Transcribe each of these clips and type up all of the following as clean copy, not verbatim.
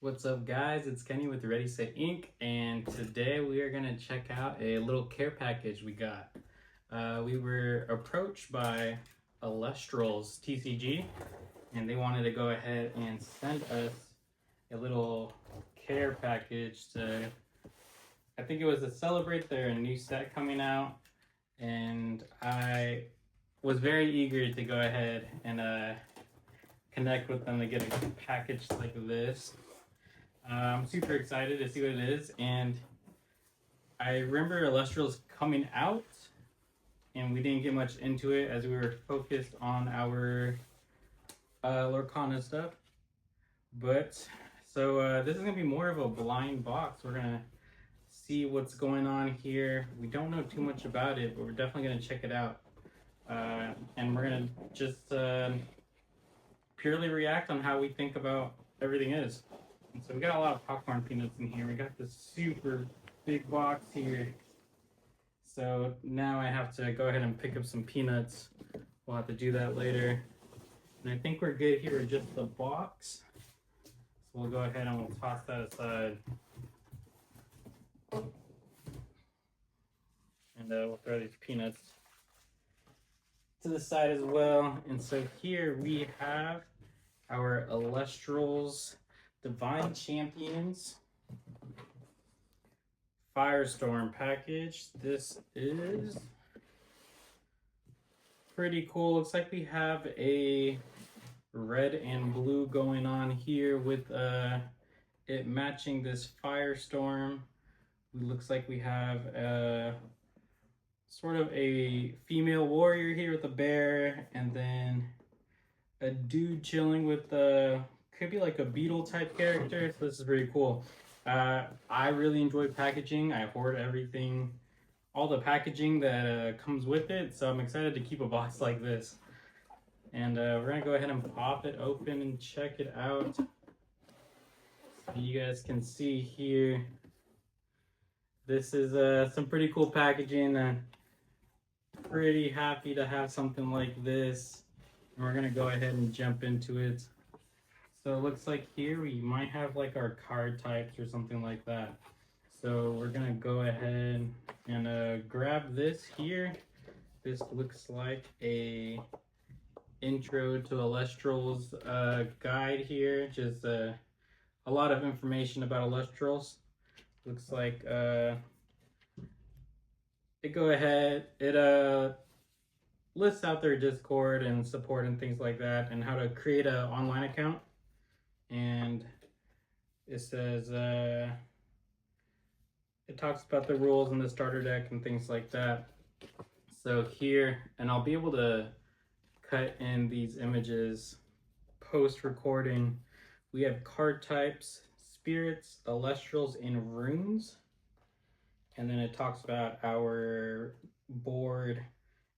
What's up, guys? It's Kenny with Ready Set Inc. And today we are going to check out a little care package we got. We were approached by Elestrals TCG, and they wanted to go ahead and send us a little care package to, I think it was to celebrate their new set coming out. And I was very eager to go ahead and connect with them to get a package like this. I'm super excited to see what it is, and I remember Elestrals coming out, and we didn't get much into it as we were focused on our Lorcana stuff. But so this is gonna be more of a blind box. We're gonna see what's going on here. We don't know too much about it, but we're definitely gonna check it out, and we're gonna just purely react on how we think about everything is. So we got a lot of popcorn peanuts in here. We got this super big box here. So now I have to go ahead and pick up some peanuts. We'll have to do that later. And I think we're good here with just the box. So we'll go ahead and we'll toss that aside. And we'll throw these peanuts to the side as well. And so here we have our Elestrals Divine Champions Firestorm package. This is pretty cool. Looks like we have a red and blue going on here with it matching this Firestorm. It looks like we have sort of a female warrior here with a bear, and then a dude chilling with could be like a beetle type character. So this is pretty cool. I really enjoy packaging. I hoard everything, all the packaging that comes with it. So I'm excited to keep a box like this. And we're gonna go ahead and pop it open and check it out. So you guys can see here. This is some pretty cool packaging. Pretty happy to have something like this. And we're gonna go ahead and jump into it. So it looks like here we might have like our card types or something like that. So we're gonna go ahead and grab this here. This looks like a intro to Elestrals guide here. Just a lot of information about Elestrals. Looks like it lists out their Discord and support and things like that, and how to create an online account. And it says it talks about the rules in the starter deck and things like that. So here, and I'll be able to cut in these images post recording. We have card types, spirits, Elestrals, and runes. And then it talks about our board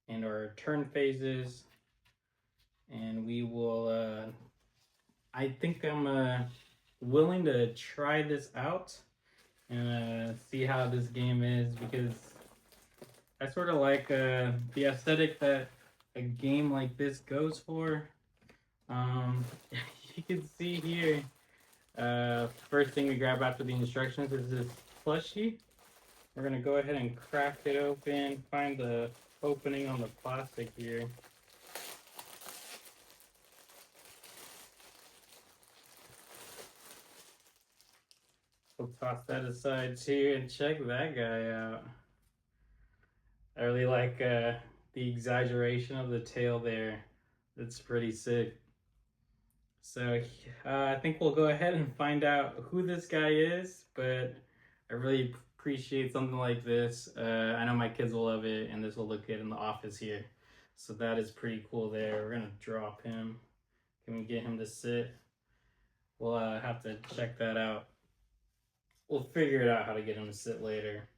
and our turn phases. And we will I think I'm willing to try this out and see how this game is, because I sort of like the aesthetic that a game like this goes for. You can see here, first thing we grab after the instructions is this plushie. We're gonna go ahead and crack it open, find the opening on the plastic here. We'll toss that aside too and check that guy out. I really like the exaggeration of the tail there. That's pretty sick. So I think we'll go ahead and find out who this guy is, but I really appreciate something like this. I know my kids will love it, and this will look good in the office here. So that is pretty cool there. We're gonna drop him. Can we get him to sit? We'll have to check that out. We'll figure it out how to get him to sit later.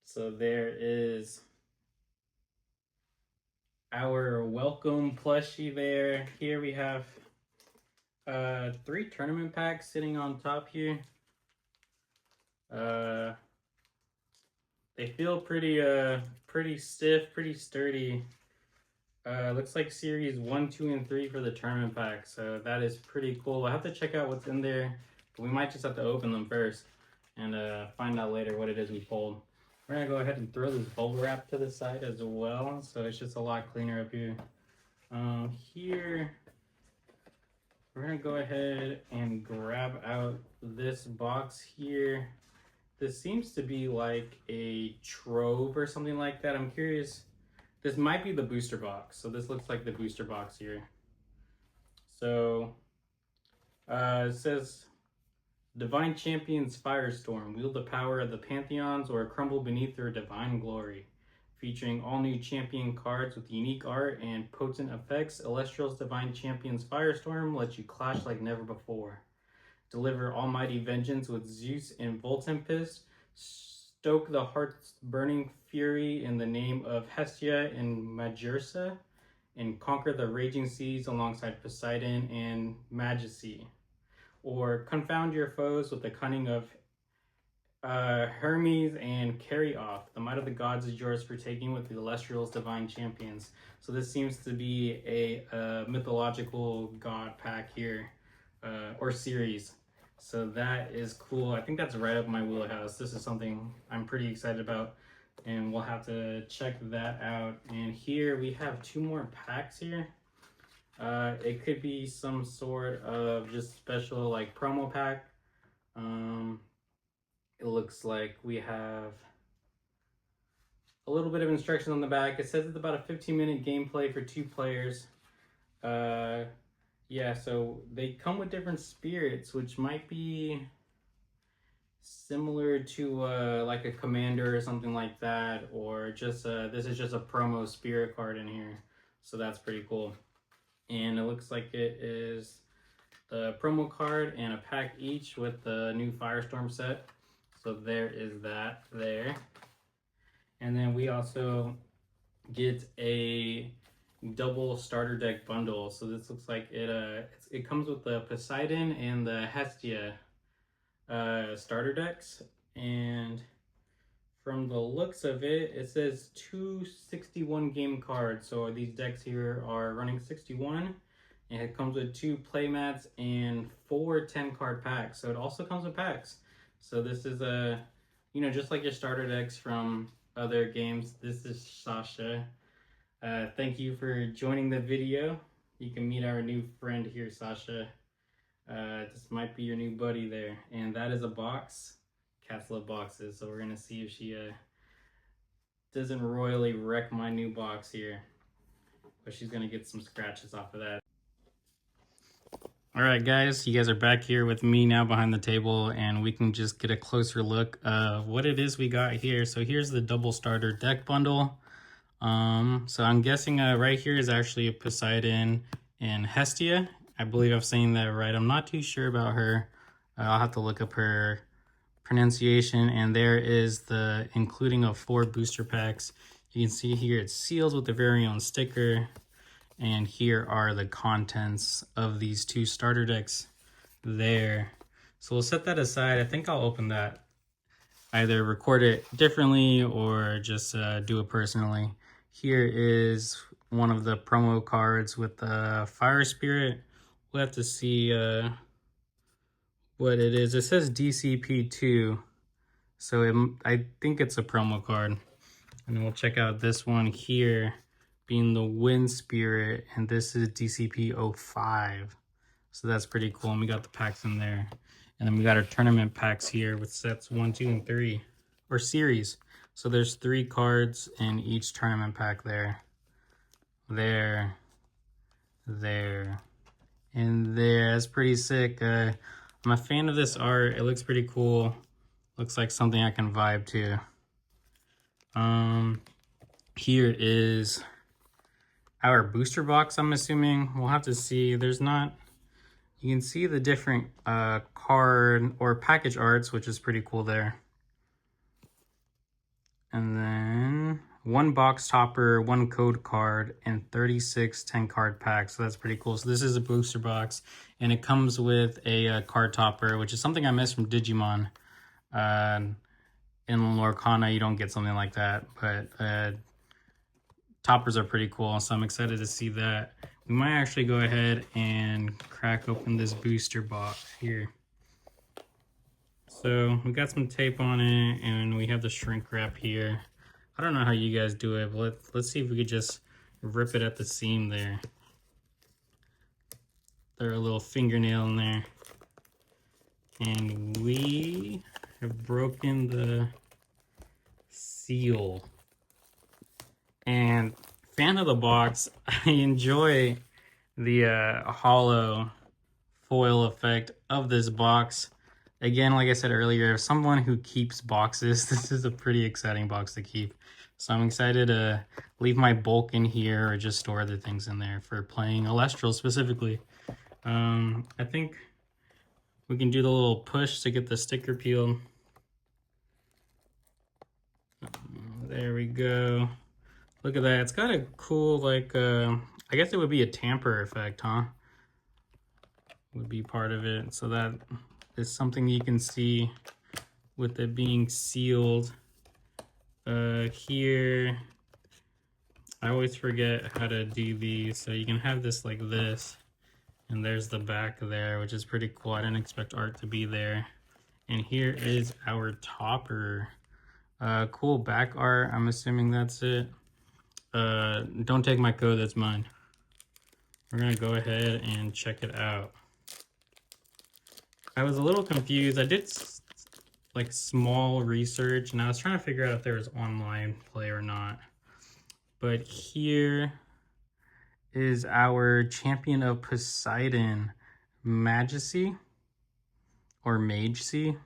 So there is our welcome plushie there. Here we have 3 tournament packs sitting on top here. They feel pretty stiff, pretty sturdy. Looks like series 1, 2, and 3 for the tournament pack. So that is pretty cool. I'll have to check out what's in there We might just have to open them first and find out later what it is we pulled. We're gonna go ahead and throw this bubble wrap to the side as well, so it's just a lot cleaner up here. Here, we're gonna go ahead and grab out this box here. This seems to be like a trove or something like that. I'm curious. This might be the booster box. So this looks like the booster box here. So it says Divine Champions Firestorm. Wield the power of the Pantheons or crumble beneath their divine glory. Featuring all new champion cards with unique art and potent effects, Elestrals Divine Champions Firestorm lets you clash like never before. Deliver almighty vengeance with Zeus and Voltempest. Stoke the heart's burning fury in the name of Hestia and Majersa. And conquer the raging seas alongside Poseidon and Majesty. Or confound your foes with the cunning of Hermes and carry off. The might of the gods is yours for taking with the Elestrals Divine Champions. So this seems to be a mythological god pack here. Or series. So that is cool. I think that's right up my wheelhouse. This is something I'm pretty excited about, and we'll have to check that out. And here we have 2 more packs here. It could be some sort of just special like promo pack. It looks like we have a little bit of instruction on the back. It says it's about a 15-minute gameplay for 2 players. Yeah, so they come with different spirits, which might be similar to like a commander or something like that, or just this is just a promo spirit card in here, so that's pretty cool. And it looks like it is the promo card and a pack each with the new Firestorm set. So there is that there. And then we also get a double starter deck bundle. So this looks like it comes with the Poseidon and the Hestia starter decks, and from the looks of it, it says 2 61 game cards. So these decks here are running 61, and it comes with 2 playmats and 4 10-card packs. So it also comes with packs. So this is just like your starter decks from other games. This is Sasha. Thank you for joining the video. You can meet our new friend here, Sasha. This might be your new buddy there. And that is a box. Cats love boxes, so we're gonna see if she doesn't royally wreck my new box here. But she's gonna get some scratches off of that. Alright guys, you guys are back here with me now behind the table, and we can just get a closer look of what it is we got here. So here's the double starter deck bundle. So I'm guessing right here is actually a Poseidon and Hestia. I believe I'm saying that right. I'm not too sure about her. I'll have to look up her pronunciation. And there is the including of 4 booster packs. You can see here it seals with the very own sticker. And here are the contents of these 2 starter decks there. So we'll set that aside. I think I'll open that. Either record it differently or just do it personally. Here is one of the promo cards with the Fire Spirit. We'll have to see what it is. It says DCP2, so I think it's a promo card. And then we'll check out this one here, being the Wind Spirit, and this is DCP05. So that's pretty cool, and we got the packs in there. And then we got our tournament packs here with sets 1, 2, and 3, or series. So there's 3 cards in each tournament pack there. There. And there. That's pretty sick. I'm a fan of this art. It looks pretty cool. Looks like something I can vibe to. Here is our booster box, I'm assuming. We'll have to see. There's not... You can see the different card or package arts, which is pretty cool there. And then 1 box topper, 1 code card, and 36 10-card packs. So that's pretty cool. So this is a booster box, and it comes with a card topper, which is something I missed from Digimon. In Lorcana, you don't get something like that, but toppers are pretty cool, so I'm excited to see that. We might actually go ahead and crack open this booster box here. So we got some tape on it, and we have the shrink wrap here. I don't know how you guys do it, but let's see if we could just rip it at the seam there. Throw a little fingernail in there. And we have broken the seal. And fan of the box, I enjoy the hollow foil effect of this box. Again, like I said earlier, if someone who keeps boxes, this is a pretty exciting box to keep. So I'm excited to leave my bulk in here or just store other things in there for playing Elestrals specifically. I think we can do the little push to get the sticker peeled. There we go. Look at that. It's got a cool, like, I guess it would be a tamper effect, huh? Would be part of it. So that is something you can see with it being sealed. Here, I always forget how to do these. So you can have this like this. And there's the back there, which is pretty cool. I didn't expect art to be there. And here is our topper. Cool back art. I'm assuming that's it. Don't take my code, that's mine. We're gonna go ahead and check it out. I was a little confused. I did like small research and I was trying to figure out if there was online play or not. But here is our Champion of Poseidon, Majesty or Magesy.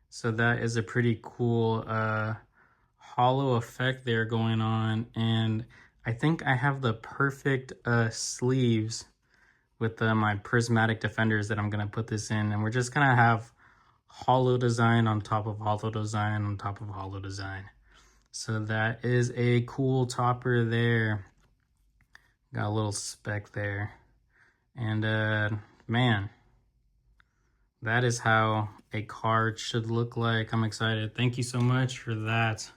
So that is a pretty cool hollow effect there going on, and I think I have the perfect sleeves with my Prismatic Defenders that I'm gonna put this in, and we're just gonna have hollow design on top of hollow design on top of hollow design. So that is a cool topper there. Got a little speck there, and man, that is how a card should look like. I'm excited. Thank you so much for that.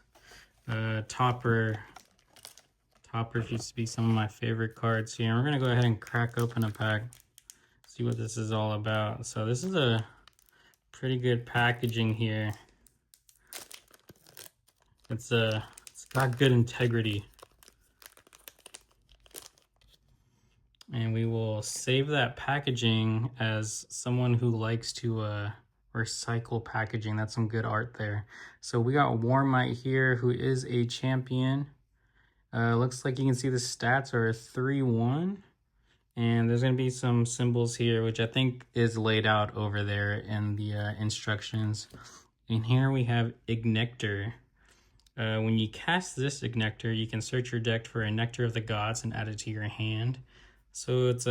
Topper used to be some of my favorite cards here. And we're gonna go ahead and crack open a pack, see what this is all about. So this is a pretty good packaging here. It's got good integrity. And we will save that packaging as someone who likes to recycle packaging. That's some good art there. So we got Warmite here, who is a champion. Looks like you can see the stats are 3-1. And there's going to be some symbols here, which I think is laid out over there in the instructions. And here we have Ignector. When you cast this Ignector, you can search your deck for a Nectar of the Gods and add it to your hand. So it's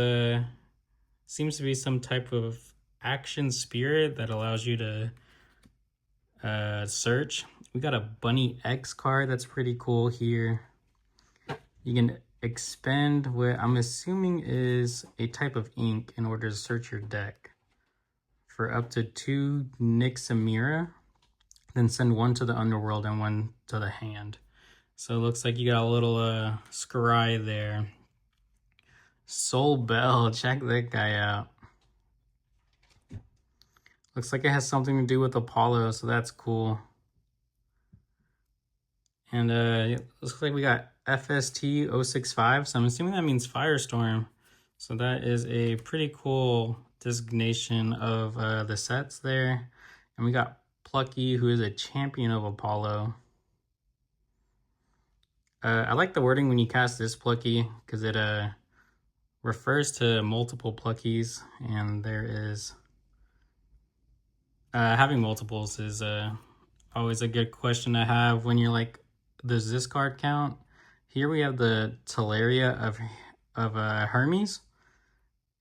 seems to be some type of action spirit that allows you to search. We got a Bunny X card that's pretty cool here. You can expend what I'm assuming is a type of ink in order to search your deck for up to 2 Nixamira, then send 1 to the underworld and 1 to the hand. So it looks like you got a little scry there. Soul Bell, check that guy out. Looks like it has something to do with Apollo, so that's cool. And it looks like we got FST 065, so I'm assuming that means Firestorm. So that is a pretty cool designation of the sets there. And we got Plucky, who is a champion of Apollo. I like the wording when you cast this Plucky, because it refers to multiple Pluckies, and there is having multiples is always a good question to have when you're like, does this card count? Here we have the Teleria of Hermes,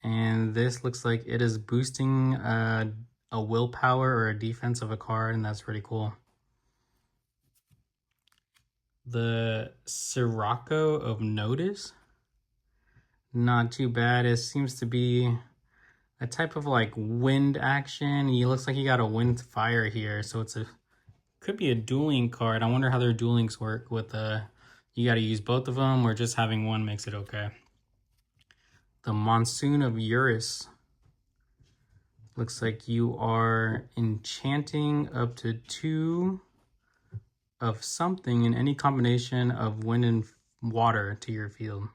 and this looks like it is boosting a willpower or a defense of a card, and that's pretty cool. The Sirocco of Notice, not too bad. It seems to be a type of like wind action. He looks like he got a wind fire here, so it's could be a dueling card. I wonder how their duelings work with you got to use both of them, or just having one makes it okay. The Monsoon of Eurus. Looks like you are enchanting up to 2 of something in any combination of wind and water to your field.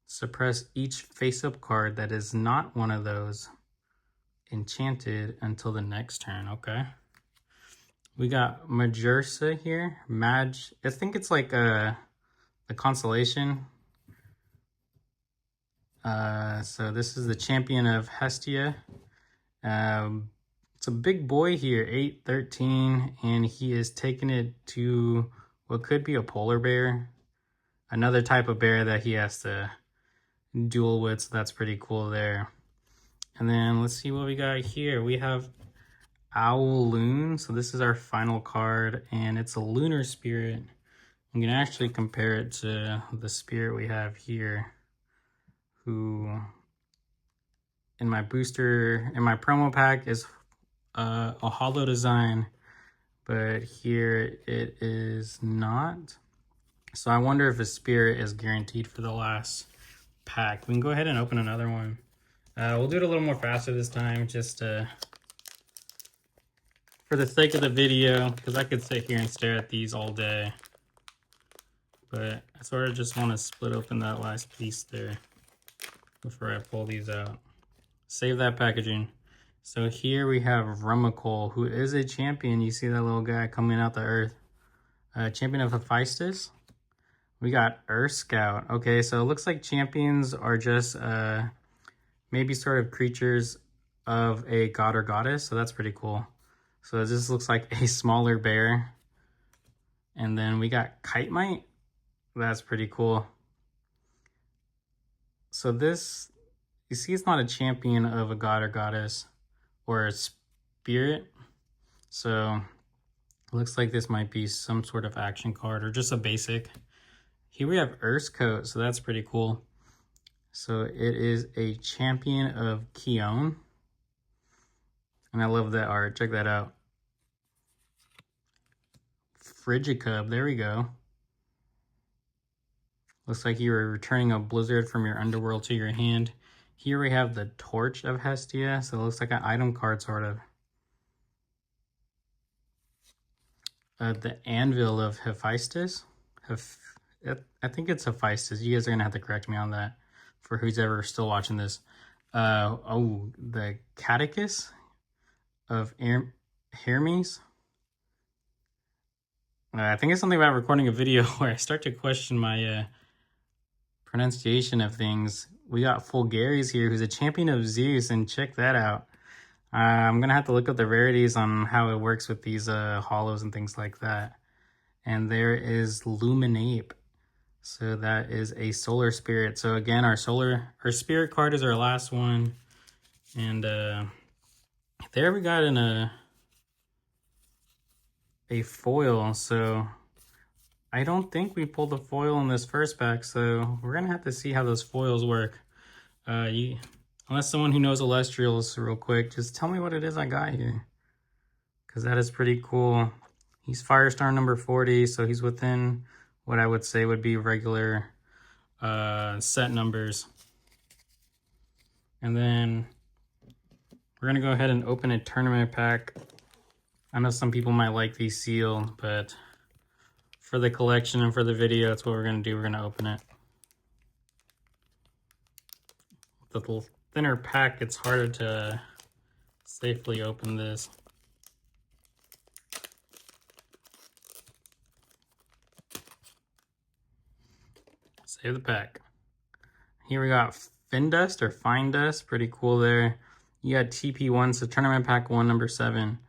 Suppress each face-up card that is not one of those enchanted until the next turn. Okay. We got Majursa here. I think it's like a constellation. So this is the champion of Hestia. It's a big boy here, 8-13, and he is taking it to what could be a polar bear. Another type of bear that he has to duel with, so that's pretty cool there. And then let's see what we got here. We have Owl Loon. So this is our final card, and it's a lunar spirit. I'm gonna actually compare it to the spirit we have here, who in my promo pack is a holo design, but here it is not. So I wonder if a spirit is guaranteed for the last pack. We can go ahead and open another one. We'll do it a little more faster this time, just for the sake of the video, because I could sit here and stare at these all day. But I sort of just want to split open that last piece there before I pull these out. Save that packaging. So here we have Rummikul, who is a champion. You see that little guy coming out the earth. Champion of Hephaestus. We got Earth Scout. Okay, so it looks like champions are just maybe sort of creatures of a god or goddess. So that's pretty cool. So this looks like a smaller bear. And then we got Kite Mite. That's pretty cool. So this, you see, it's not a champion of a god or goddess or a spirit. So it looks like this might be some sort of action card or just a basic. Here we have Earth's Coat, so that's pretty cool. So it is a champion of Keon. And I love that art. Check that out. Frigicub, there we go. Looks like you were returning a blizzard from your underworld to your hand. Here we have the Torch of Hestia, so it looks like an item card, sort of. The Anvil of Hephaestus. I think it's Hephaestus. You guys are going to have to correct me on that for who's ever still watching this. The Catechus of Hermes. I think it's something about recording a video where I start to question my pronunciation of things. We got Fulgaris here, who's a champion of Zeus, and check that out. I'm gonna have to look up the rarities on how it works with these holos and things like that. And there is Luminape. So that is a solar spirit. So again, our spirit card is our last one. And there we got a foil. So I don't think we pulled the foil in this first pack, so we're gonna have to see how those foils work. Unless someone who knows Elestrals real quick, just tell me what it is I got here, because that is pretty cool. He's Firestar number 40, so he's within what I would say would be regular set numbers. And then we're gonna go ahead and open a tournament pack. I know some people might like these sealed, but for the collection and for the video, that's what we're gonna do. We're gonna open it. The little thinner pack, it's harder to safely open this. Save the pack. Here we got Findust or Fine Dust, pretty cool there. You got TP1, so tournament pack 1, number 7.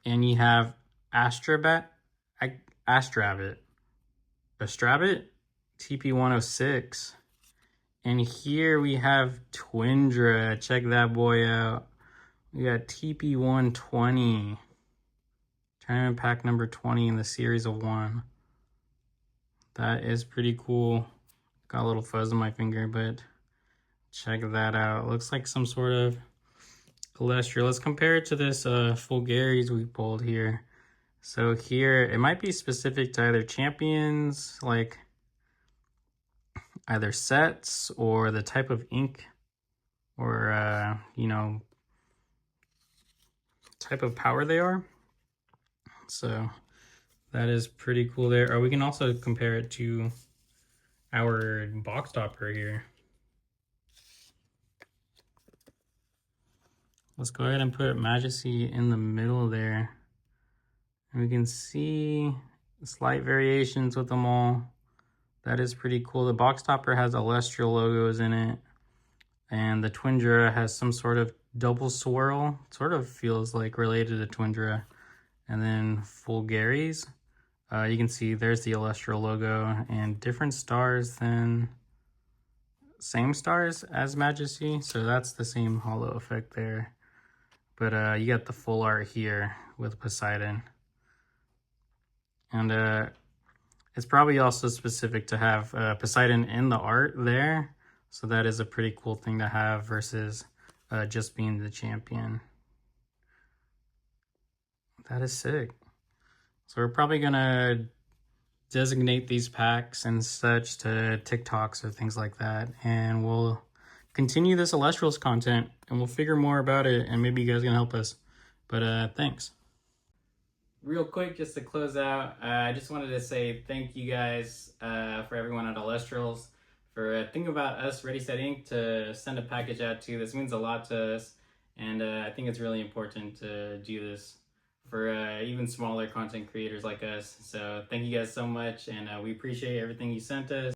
And you have Astrabit, TP106. And here we have Twindra. Check that boy out. We got TP120. Tournament pack number 20 in the series of 1. That is pretty cool. Got a little fuzz on my finger, but check that out. Looks like some sort of Celestial. Let's compare it to this Fulgaris we pulled here. So here, it might be specific to either champions, like either sets or the type of ink or you know, type of power they are. So that is pretty cool there. Or we can also compare it to our box topper here. Let's go ahead and put Majesty in the middle there. And we can see slight variations with them all. That is pretty cool. The box topper has Elestral logos in it. And the Twindra has some sort of double swirl. It sort of feels like related to Twindra. And then Fulgaries. You can see there's the Elestral logo and different stars than same stars as Majesty. So that's the same holo effect there. But you got the full art here with Poseidon. And it's probably also specific to have Poseidon in the art there. So that is a pretty cool thing to have versus just being the champion. That is sick. So we're probably gonna designate these packs and such to TikToks or things like that. And we'll continue this Elestrals content and we'll figure more about it and maybe you guys can help us. But thanks. Real quick, just to close out, I just wanted to say thank you guys for everyone at Elestrals for thinking about us, Ready Set Inc. to send a package out to. This means a lot to us, and I think it's really important to do this for even smaller content creators like us. So thank you guys so much, and we appreciate everything you sent us.